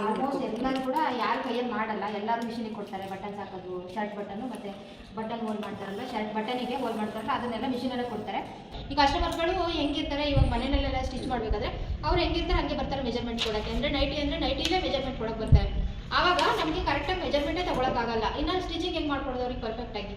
Almost ಎಲ್ಲರೂ ಕೂಡ ಯಾರು ಕೈಯಲ್ಲಿ ಮಾಡಲ್ಲ, ಎಲ್ಲರೂ ಮಿಷಿನಿಗೆ ಕೊಡ್ತಾರೆ. ಬಟನ್ಸ್ ಹಾಕೋದು, ಶರ್ಟ್ ಬಟನ್ನು ಮತ್ತು ಬಟನ್ ಹೋಲ್ ಮಾಡ್ತಾರಲ್ಲ, ಶರ್ಟ್ ಬಟನಿಗೆ ಹೋಲ್ ಮಾಡ್ತಾರಲ್ಲ, ಅದನ್ನೆಲ್ಲ ಮಿಷಿನಲ್ಲೇ ಕೊಡ್ತಾರೆ. ಈ ಕಸ್ಟಮರ್ಗಳು ಹೆಂಗಿರ್ತಾರೆ, ಇವಾಗ ಮನೆಯಲ್ಲೆಲ್ಲ ಸ್ಟಿಚ್ ಮಾಡಬೇಕಾದ್ರೆ ಅವ್ರು ಹೆಂಗಿರ್ತಾರೆ ಹಂಗೆ ಬರ್ತಾರೆ ಮೆಜರ್ಮೆಂಟ್ ಕೊಡೋಕ್ಕೆ. ಅಂದರೆ ನೈಟಿಲೇ ಮೆಜರ್ಮೆಂಟ್ ಕೊಡೋಕೆ ಬರ್ತಾರೆ. ಆವಾಗ ನಮಗೆ ಕರೆಕ್ಟಾಗಿ ಮೆಜರ್ಮೆಂಟೇ ತೊಗೊಳಕ್ಕಾಗಲ್ಲ. ಇನ್ನು ಸ್ಟಿಚಿಂಗ್ ಹೆಂಗೆ ಮಾಡ್ಕೊಡೋದು ಅವ್ರಿಗೆ ಪರ್ಫೆಕ್ಟಾಗಿ.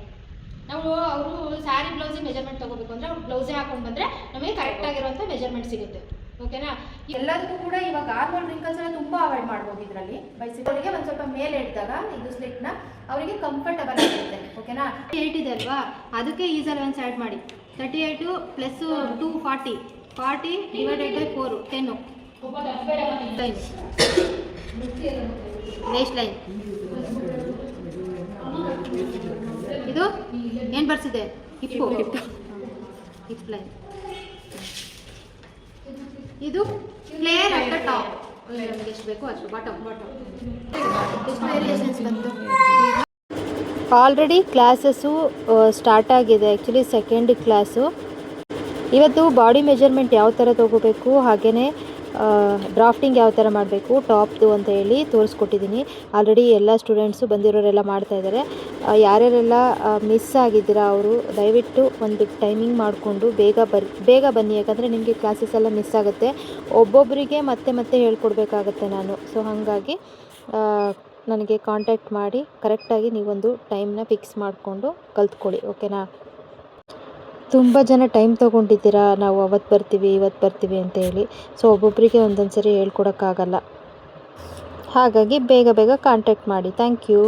ನಾವು ಅವರು ಸ್ಯಾರಿ ಬ್ಲೌಸಿಗೆ ಮೆಜರ್ಮೆಂಟ್ ತೊಗೋಬೇಕು ಅಂದರೆ ಅವ್ರು ಬ್ಲೌಸೇ ಹಾಕೊಂಡು ಬಂದರೆ ನಮಗೆ ಕರೆಕ್ಟಾಗಿರೋಂಥ ಮೆಜರ್ಮೆಂಟ್ ಸಿಗುತ್ತೆ. ಓಕೆನಾ? ಎಲ್ಲದಕ್ಕೂ ಕೂಡ ಇವಾಗ ಆರ್ಮೋಲ್ ರಿಂಕಲ್ಸ್ ಎಲ್ಲ ತುಂಬ ಅವಾಯ್ಡ್ ಮಾಡ್ಬೋದು. ಇದರಲ್ಲಿ ಬೈಸಿಕಲ್ಗೆ ಒಂದು ಸ್ವಲ್ಪ ಮೇಲೆ ಇಡ್ದಾಗ ಇದು ಸ್ಲಿಟ್ನ ಅವರಿಗೆ ಕಂಫರ್ಟಬಲ್ ಆಗುತ್ತೆ. ಓಕೆನಾ? 8 ಇದೆ ಅಲ್ವಾ, ಅದಕ್ಕೆ ಈ ಸಲ ಒಂದು ಆ್ಯಡ್ ಮಾಡಿ. 38 plus 2 40 divided by 4 10 waist line. ಇದು ಏನು ಬರ್ಸಿದೆ? Hip line. ಇದು ಫ್ಲೇರ್ ಅಟ್ ದ ಟಾಪ್. ನಮಗೆ ಎಷ್ಟು ಬೇಕು ಅಷ್ಟು. ಬಾಟಮ್ ಎಷ್ಟು ವೇರಿಯೇಷನ್ಸ್ ಬಂತು. ಆಲ್ರೆಡಿ ಕ್ಲಾಸಸ್ಸು ಸ್ಟಾರ್ಟ್ ಆಗಿದೆ. Actually second class. ಇವತ್ತು ಬಾಡಿ ಮೆಜರ್ಮೆಂಟ್ ಯಾವ ಥರ ತೊಗೋಬೇಕು, ಹಾಗೆಯೇ ಡ್ರಾಫ್ಟಿಂಗ್ ಯಾವ ಥರ ಮಾಡಬೇಕು ಟಾಪ್ದು ಅಂತ ಹೇಳಿ ತೋರಿಸ್ಕೊಟ್ಟಿದ್ದೀನಿ. ಆಲ್ರೆಡಿ ಎಲ್ಲ ಸ್ಟೂಡೆಂಟ್ಸು ಬಂದಿರೋರೆಲ್ಲ ಮಾಡ್ತಾಯಿದ್ದಾರೆ. ಯಾರ್ಯಾರೆಲ್ಲ ಮಿಸ್ ಆಗಿದ್ದೀರಾ ಅವರು ದಯವಿಟ್ಟು ಒಂದು ಟೈಮಿಂಗ್ ಮಾಡಿಕೊಂಡು ಬೇಗ ಬನ್ನಿ. ಯಾಕಂದರೆ ನಿಮಗೆ ಕ್ಲಾಸಸ್ ಎಲ್ಲ ಮಿಸ್ ಆಗುತ್ತೆ. ಒಬ್ಬೊಬ್ಬರಿಗೆ ಮತ್ತೆ ಹೇಳ್ಕೊಡ್ಬೇಕಾಗತ್ತೆ ನಾನು. ಸೊ ಹಾಗಾಗಿ ನನಗೆ ಕಾಂಟ್ಯಾಕ್ಟ್ ಮಾಡಿ ಕರೆಕ್ಟಾಗಿ ನೀವೊಂದು ಟೈಮ್ನ ಫಿಕ್ಸ್ ಮಾಡಿಕೊಂಡು ಕಲ್ತ್ಕೊಳ್ಳಿ. ಓಕೆನಾ? ತುಂಬ ಜನ ಟೈಮ್ ತೊಗೊಂಡಿದ್ದೀರಾ, ನಾವು ಅವತ್ತು ಬರ್ತೀವಿ ಇವತ್ತು ಬರ್ತೀವಿ ಅಂತ ಹೇಳಿ. ಸೊ ಒಬ್ಬೊಬ್ಬರಿಗೆ ಒಂದೊಂದು ಸರಿ ಹೇಳ್ಕೊಡೋಕ್ಕಾಗಲ್ಲ. ಹಾಗಾಗಿ ಬೇಗ ಕಾಂಟ್ಯಾಕ್ಟ್ ಮಾಡಿ. Thank you.